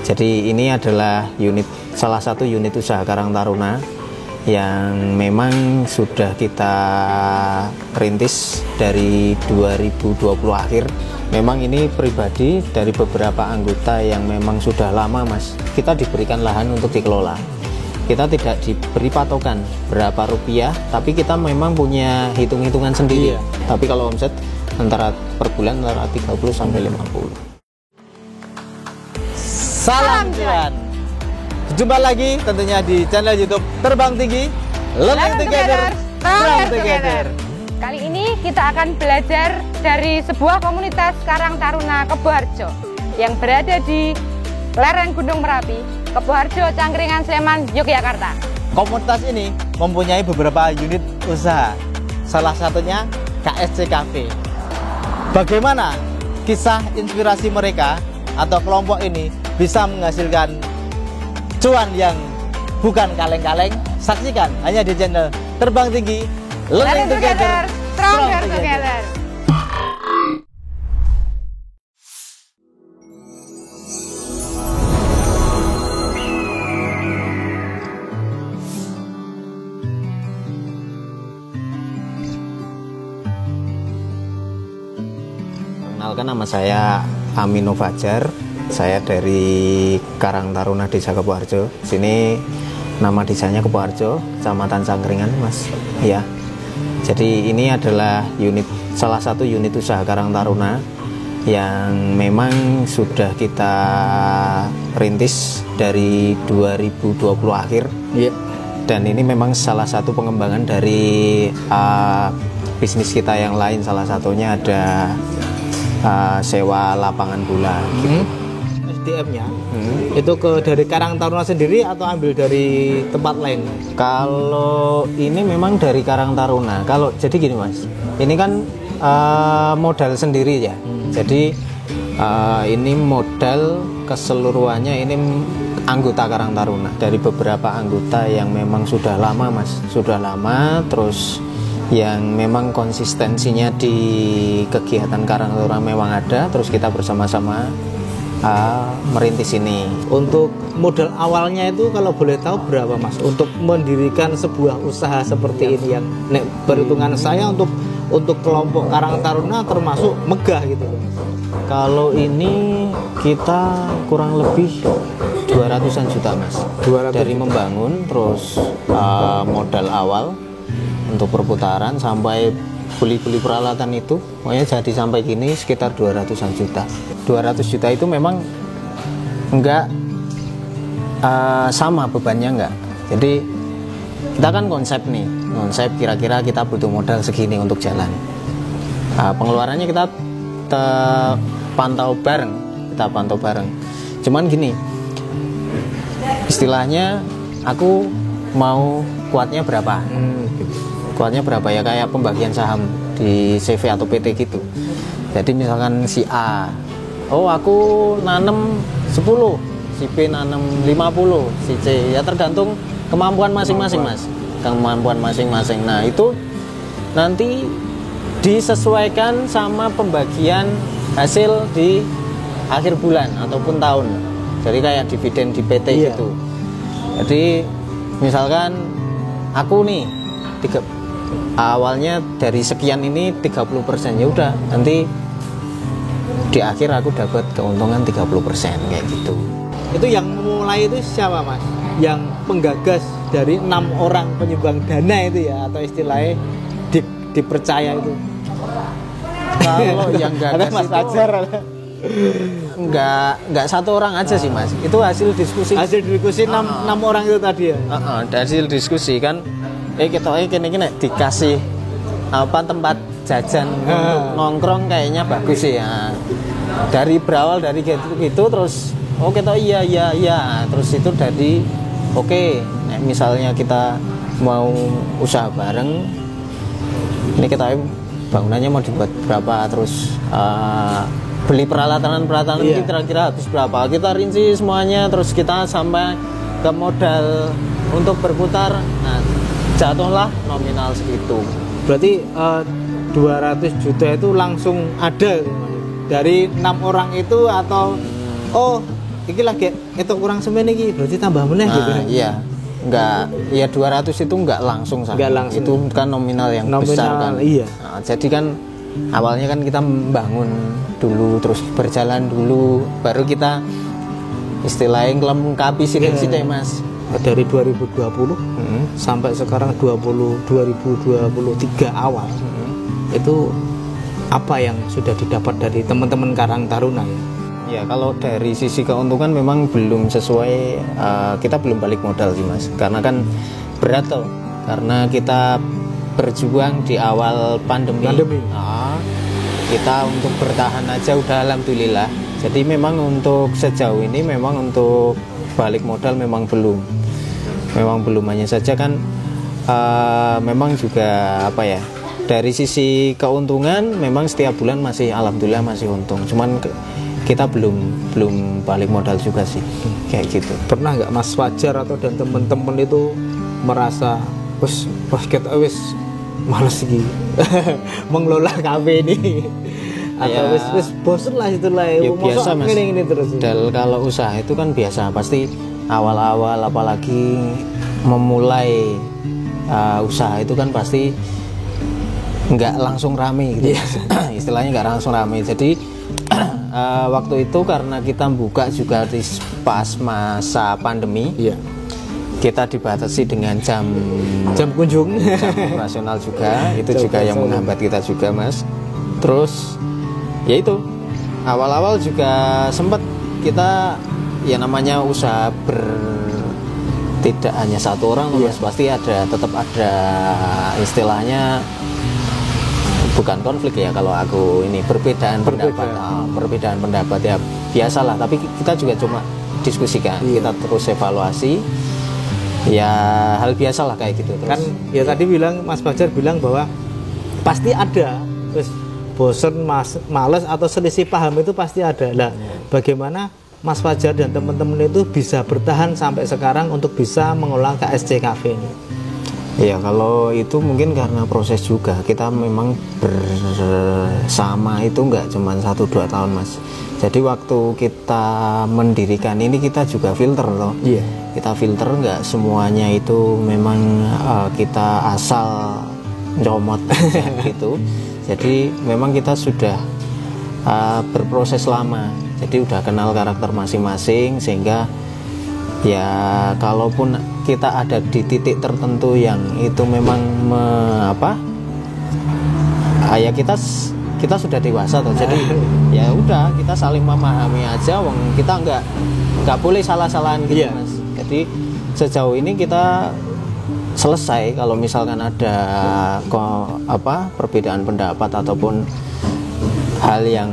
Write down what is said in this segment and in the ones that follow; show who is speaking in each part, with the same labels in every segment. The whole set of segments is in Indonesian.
Speaker 1: Jadi ini adalah salah satu unit usaha Karang Taruna yang memang sudah kita rintis dari 2020 akhir. Memang ini pribadi dari beberapa anggota yang memang sudah lama Mas, kita diberikan lahan untuk dikelola. Kita tidak diberi patokan berapa rupiah, tapi kita memang punya hitung-hitungan sendiri. Tapi kalau omset antara per bulan antara 30 sampai 50.
Speaker 2: Salam cuan. Jumpa lagi tentunya di channel YouTube Terbang Tinggi, Learning Together, Strong Together.
Speaker 3: Kali ini kita akan belajar dari sebuah komunitas Karang Taruna Keboharjo yang berada di lereng Gunung Merapi, Keboharjo, Cangkringan, Sleman, Yogyakarta.
Speaker 2: Komunitas ini mempunyai beberapa unit usaha, salah satunya KSC Cafe. Bagaimana kisah inspirasi mereka atau kelompok ini bisa menghasilkan cuan yang bukan kaleng-kaleng? Saksikan hanya di channel Terbang Tinggi, Learning Together,
Speaker 3: Stronger Together.
Speaker 1: Perkenalkan, nama saya Amino Fajar. Saya dari Karang Taruna Desa Keboharjo. Sini nama desanya Keboharjo, Kecamatan Cangkringan, Mas. Ya. Jadi ini adalah salah satu unit usaha Karang Taruna yang memang sudah kita rintis dari 2020 akhir. Dan ini memang salah satu pengembangan dari bisnis kita yang lain. Salah satunya ada sewa lapangan bola.
Speaker 2: SDM-nya itu dari Karang Taruna sendiri atau ambil dari tempat lain?
Speaker 1: Kalau ini memang dari Karang Taruna. Kalau jadi gini Mas, ini kan modal sendiri ya. Jadi ini modal keseluruhannya ini anggota Karang Taruna, dari beberapa anggota yang memang sudah lama Mas, sudah lama, terus yang memang konsistensinya di kegiatan Karang Taruna memang ada, terus kita bersama-sama merintis ini.
Speaker 2: Untuk modal awalnya itu kalau boleh tahu berapa Mas untuk mendirikan sebuah usaha seperti ini yang perhitungan saya untuk kelompok Karang Taruna termasuk megah gitu.
Speaker 1: Kalau ini kita kurang lebih 200-an juta Mas.
Speaker 2: 200
Speaker 1: dari membangun, terus modal awal untuk perputaran sampai beli peralatan itu, pokoknya jadi sampai gini sekitar 200-an juta. 200 juta itu memang enggak sama bebannya enggak. Jadi kita kan konsep kira-kira kita butuh modal segini untuk jalan. Pengeluarannya kita pantau bareng. Cuman gini, istilahnya aku mau kuatnya berapa? Kuatnya berapa ya, kayak pembagian saham di CV atau PT gitu. Jadi misalkan si A, aku nanem 10, si B nanem 50, si C, ya tergantung kemampuan masing-masing Mas. Kemampuan masing-masing. Nah itu nanti disesuaikan sama pembagian hasil di akhir bulan ataupun tahun. Jadi kayak dividen di PT gitu. Jadi misalkan aku nih awalnya dari sekian ini 30%, ya udah nanti di akhir aku dapat keuntungan 30% kayak gitu.
Speaker 2: Itu yang memulai itu siapa Mas? Yang penggagas dari 6 orang penyumbang dana itu ya, atau istilahnya dipercaya itu?
Speaker 1: Kalau yang gagas
Speaker 2: Mas
Speaker 1: itu
Speaker 2: Fajar
Speaker 1: enggak satu orang aja sih Mas. Itu hasil diskusi.
Speaker 2: Hasil diskusi 6 orang itu tadi ya.
Speaker 1: Hasil diskusi kan kita kini dikasih tempat jajan untuk nongkrong kayaknya bagus sih ya. Dari berawal dari gitu terus kita iya terus itu dari misalnya kita mau usaha bareng, ini kita bangunannya mau dibuat berapa, terus beli peralatan ini kira-kira habis berapa, kita rinci semuanya, terus kita sampai ke modal untuk berputar. Nah jatuhlah nominal segitu.
Speaker 2: Berarti 200 juta itu langsung ada dari 6 orang itu, atau iki lagi itu kurang semen iki berarti tambah meneh gitu.
Speaker 1: Iya. Enggak, ya 200 itu enggak langsung sama.
Speaker 2: Enggak langsung.
Speaker 1: Itu kan nominal yang besar kan.
Speaker 2: Iya.
Speaker 1: Nah, jadi kan awalnya kan kita membangun dulu, terus berjalan dulu, baru kita istilahnya ngelengkapi sidik-sidik Mas.
Speaker 2: Dari 2020 sampai sekarang 2023 awal. Itu apa yang sudah didapat dari teman-teman Karang Taruna ya?
Speaker 1: Ya kalau dari sisi keuntungan memang belum sesuai, kita belum balik modal sih Mas, karena kan berat tuh, karena kita berjuang di awal pandemi. Nah, kita untuk bertahan aja udah alhamdulillah. Jadi memang untuk sejauh ini memang untuk balik modal memang belum hanya saja kan memang juga apa ya, dari sisi keuntungan memang setiap bulan masih alhamdulillah masih untung, cuman kita belum balik modal juga sih kayak gitu.
Speaker 2: Pernah nggak Mas Fajar atau dan teman-teman itu merasa wes basket wes males sih mengelola kafe ini atau wes bosen lah itulah
Speaker 1: ya biasa Mas
Speaker 2: ini terus
Speaker 1: kalau usaha itu kan biasa, pasti awal-awal apalagi memulai usaha itu kan pasti nggak langsung rame gitu. Istilahnya nggak langsung rame. Jadi waktu itu karena kita buka juga di pas masa pandemi, kita dibatasi dengan jam
Speaker 2: kunjung,
Speaker 1: jam operasional juga, itu juga yang menghambat kita juga Mas. Terus ya itu awal-awal juga sempat kita ya namanya usaha tidak hanya satu orang Mas, pasti tetap ada istilahnya bukan konflik ya kalau aku ini perbedaan pendapat ya biasalah, tapi kita juga cuma diskusikan, kita terus evaluasi ya, hal biasalah kayak gitu terus.
Speaker 2: Kan ya tadi bilang Mas Fajar bilang bahwa pasti ada terus bosen, males atau selisih paham itu pasti ada lah. Bagaimana Mas Fajar dan teman-teman itu bisa bertahan sampai sekarang untuk bisa mengolah KSC Cafe ini?
Speaker 1: Ya kalau itu mungkin karena proses juga, kita memang bersama itu nggak cuma 1-2 tahun Mas. Jadi waktu kita mendirikan ini kita juga filter loh. Kita filter, nggak semuanya itu memang kita asal nyomot gitu. Jadi memang kita sudah berproses lama, jadi udah kenal karakter masing-masing, sehingga ya kalaupun kita ada di titik tertentu yang itu memang ya kita sudah dewasa toh, jadi ya udah kita saling memahami aja, kita nggak boleh salah-salahan gitu Mas. Jadi sejauh ini kita selesai kalau misalkan ada perbedaan pendapat ataupun hal yang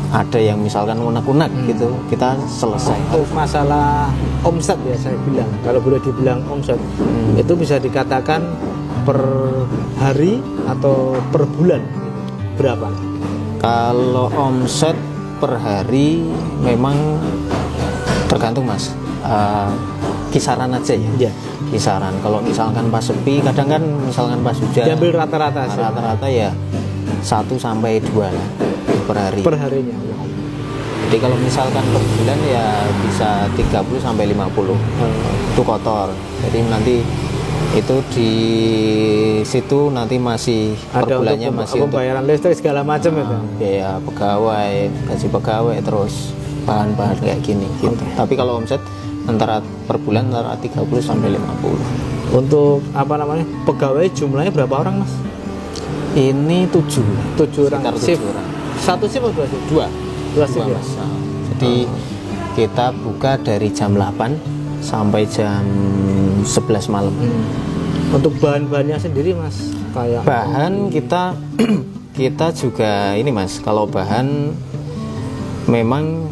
Speaker 1: ada yang misalkan unek-unek gitu, kita selesai.
Speaker 2: Untuk masalah omset ya saya bilang, kalau boleh dibilang omset itu bisa dikatakan per hari atau per bulan berapa?
Speaker 1: Kalau omset per hari memang tergantung Mas, kisaran aja ya. Kisaran, kalau misalkan pas sepi, kadang kan misalkan pas hujan
Speaker 2: diambil rata-rata
Speaker 1: ya 1-2 lah per hari.
Speaker 2: Per harinya.
Speaker 1: Jadi kalau misalkan per bulan ya bisa 30-50. Itu kotor. Jadi nanti itu di situ nanti masih per bulannya masih untuk
Speaker 2: pembayaran listrik segala macam itu.
Speaker 1: Biaya pegawai, gaji pegawai, terus bahan-bahan kayak gini gitu. Tapi kalau omset antara per bulan antara 30-50.
Speaker 2: Untuk pegawai jumlahnya berapa orang Mas?
Speaker 1: Ini 7
Speaker 2: orang.
Speaker 1: Shift.
Speaker 2: 1 shift atau 2 shift? 2 shift ya?
Speaker 1: Jadi kita buka dari jam 8 sampai jam 11 malam.
Speaker 2: Untuk bahan-bahannya sendiri Mas, kayak
Speaker 1: bahan kita juga ini Mas, kalau bahan memang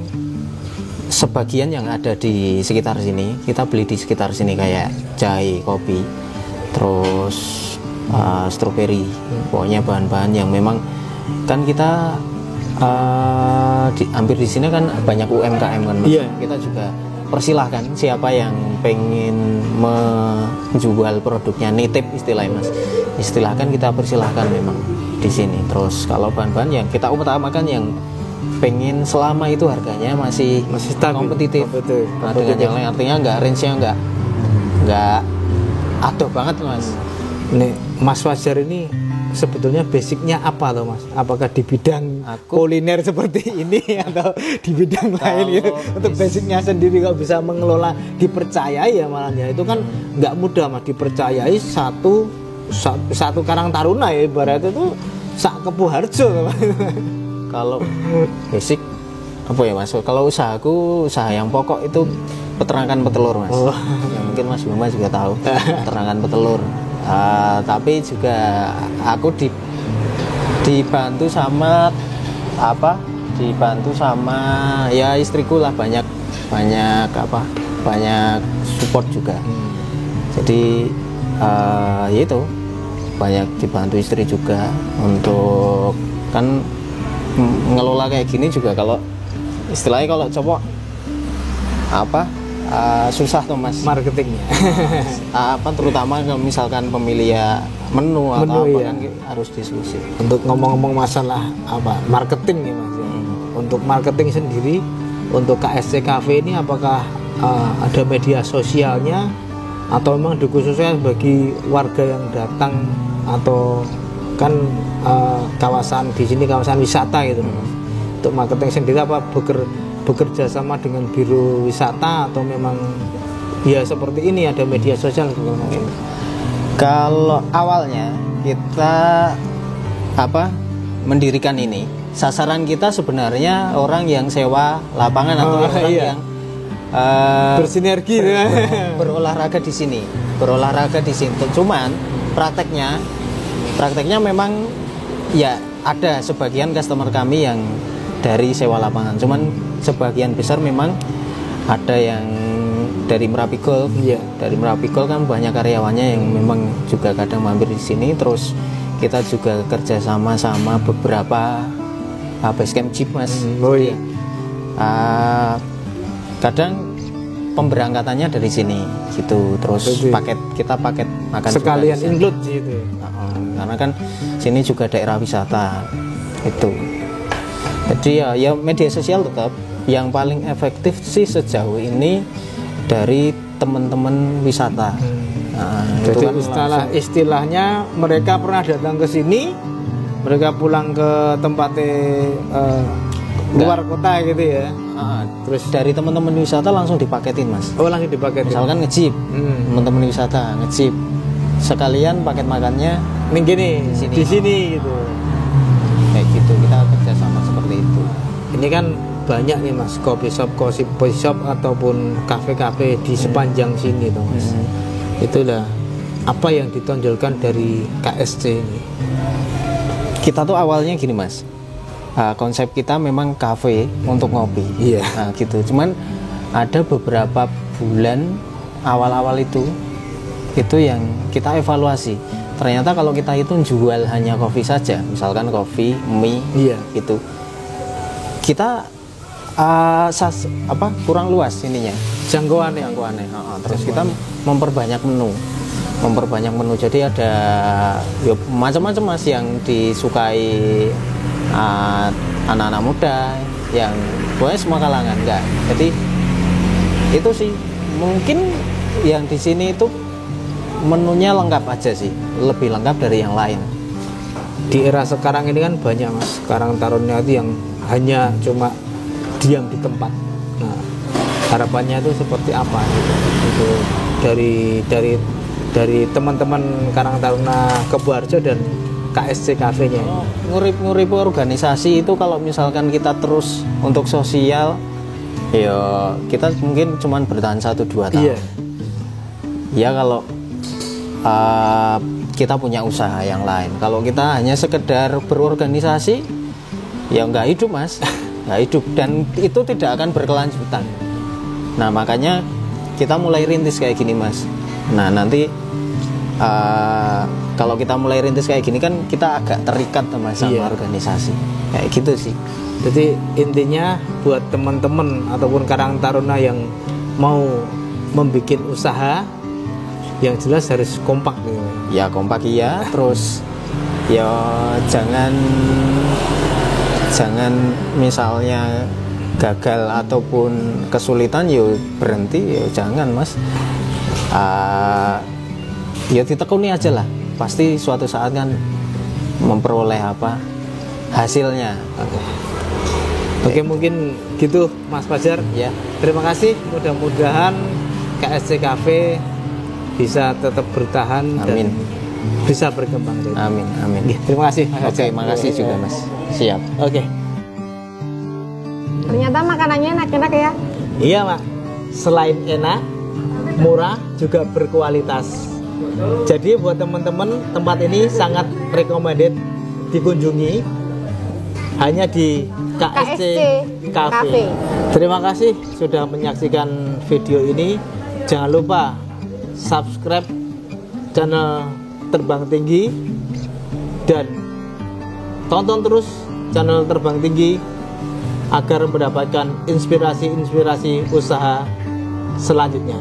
Speaker 1: sebagian yang ada di sekitar sini kita beli di sekitar sini, kayak jahe, kopi, terus stroberi, pokoknya bahan-bahan yang memang kan kita hampir di sini kan banyak UMKM kan Mas. Kita juga persilahkan siapa yang pengen menjual produknya, nitip istilahnya Mas, istilahkan kita persilahkan memang di sini. Terus kalau bahan-bahan yang kita utamakan yang pengen selama itu harganya masih
Speaker 2: stabil,
Speaker 1: kompetitif. Nah, dengan yang lain artinya nggak range-nya nggak adoh banget Mas.
Speaker 2: Nih Mas Fajar ini sebetulnya basicnya apa loh Mas? Apakah di bidang kuliner seperti ini atau di bidang lain gitu? Untuk basicnya sendiri kalau bisa mengelola, dipercayai ya malahnya itu kan nggak mudah Mas, dipercayai satu Karang Taruna ya ibaratnya itu sak Kebuharjo.
Speaker 1: Kalau basic apa ya Mas? Kalau usaha yang pokok itu peternakan petelur Mas. Ya, mungkin Mas Bima juga tahu peternakan petelur. Tapi juga aku dibantu sama ya istriku lah, banyak support juga. Jadi ya itu banyak dibantu istri juga untuk kan ngelola kayak gini juga. Kalau istilahnya kalau coba susah tuh Mas
Speaker 2: marketingnya.
Speaker 1: Terutama kalau misalkan pemilihan menu atau apa
Speaker 2: iya.
Speaker 1: kan harus diskusi.
Speaker 2: Untuk ngomong-ngomong masalah marketing nih Mas ya. Untuk marketing sendiri untuk KSC Cafe ini apakah ada media sosialnya atau memang dikhususkan bagi warga yang datang, atau kan kawasan di sini kawasan wisata gitu Mas. Untuk marketing sendiri apa bekerja sama dengan biro wisata atau memang ya seperti ini ada media sosial mungkin?
Speaker 1: Kalau awalnya kita mendirikan ini, sasaran kita sebenarnya orang yang sewa lapangan atau orang yang
Speaker 2: bersinergi
Speaker 1: berolahraga di sini. Cuman prakteknya memang ya ada sebagian customer kami yang dari sewa lapangan, cuman sebagian besar memang ada yang dari Merapi Golf. Dari Merapi Golf kan banyak karyawannya yang memang juga kadang mampir di sini. Terus kita juga kerja sama beberapa basecamp jeep Mas. Kadang pemberangkatannya dari sini gitu. Terus kita paket makan
Speaker 2: sekalian include gitu.
Speaker 1: Karena kan sini juga daerah wisata itu. Jadi ya media sosial tetap yang paling efektif sih sejauh ini dari teman-teman wisata.
Speaker 2: Jadi istilahnya mereka pernah datang ke sini, mereka pulang ke tempatnya luar kota gitu ya.
Speaker 1: Terus dari teman-teman wisata langsung dipaketin Mas.
Speaker 2: Langsung dipaketin.
Speaker 1: Misalkan nge-jeep, teman-teman wisata nge-jeep, sekalian paket makannya di sini gitu. Kayak gitu kita kerjasama seperti itu.
Speaker 2: Ini kan banyak nih Mas coffee shop ataupun kafe-kafe di sepanjang sini tuh Mas. Itulah apa yang ditonjolkan dari KSC ini.
Speaker 1: Kita tuh awalnya gini Mas, konsep kita memang kafe untuk ngopi. Gitu. Cuman ada beberapa bulan awal-awal itu yang kita evaluasi. Ternyata kalau kita itu jual hanya kopi saja, misalkan kopi, mie, gitu, kita kurang luas ininya, jangkauannya. Terus kita memperbanyak menu. Jadi ada macam-macam Mas yang disukai anak-anak muda, yang pokoknya semua kalangan enggak. Jadi itu sih mungkin yang di sini itu menunya lengkap aja sih, lebih lengkap dari yang lain.
Speaker 2: Di era sekarang ini kan banyak Mas Karang Taruna itu yang hanya cuma diam di tempat. Nah, harapannya itu seperti apa itu dari teman-teman Karang Taruna Kebuharjo dan KSC Cafe-nya.
Speaker 1: Ngurip organisasi itu kalau misalkan kita terus untuk sosial, ya kita mungkin cuman bertahan 1-2 tahun. Ya kalau kita punya usaha yang lain. Kalau kita hanya sekedar berorganisasi, ya nggak hidup Mas, nggak hidup, dan itu tidak akan berkelanjutan. Nah makanya kita mulai rintis kayak gini Mas. Nah nanti kalau kita mulai rintis kayak gini kan kita agak terikat sama organisasi, kayak gitu sih.
Speaker 2: Jadi intinya buat teman-teman ataupun Karang Taruna yang mau membuat usaha, yang jelas harus kompak gitu.
Speaker 1: Ya kompak iya, terus ya jangan jangan misalnya gagal ataupun kesulitan yo berhenti, yo jangan mas. Ya ditekuni aja lah, pasti suatu saat kan memperoleh apa hasilnya.
Speaker 2: Oke, mungkin gitu Mas Fajar.
Speaker 1: Ya,
Speaker 2: Terima kasih, mudah-mudahan KSC Cafe bisa tetap bertahan
Speaker 1: amin.
Speaker 2: dan bisa berkembang.
Speaker 1: Amin, amin.
Speaker 2: Terima kasih Mas
Speaker 1: Oke,
Speaker 2: Fajar.
Speaker 1: makasih juga mas. Siap.
Speaker 2: Oke.
Speaker 3: Ternyata makanannya enak-enak ya.
Speaker 2: Iya, Mak. Selain enak, murah, juga berkualitas. Jadi buat teman-teman, tempat ini sangat recommended dikunjungi. Hanya di KSC Cafe. Terima kasih sudah menyaksikan video ini. Jangan lupa subscribe channel Terbang Tinggi dan tonton terus channel Terbang Tinggi agar mendapatkan inspirasi-inspirasi usaha selanjutnya.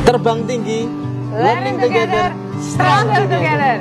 Speaker 2: Terbang Tinggi,
Speaker 3: Learning together, stronger together.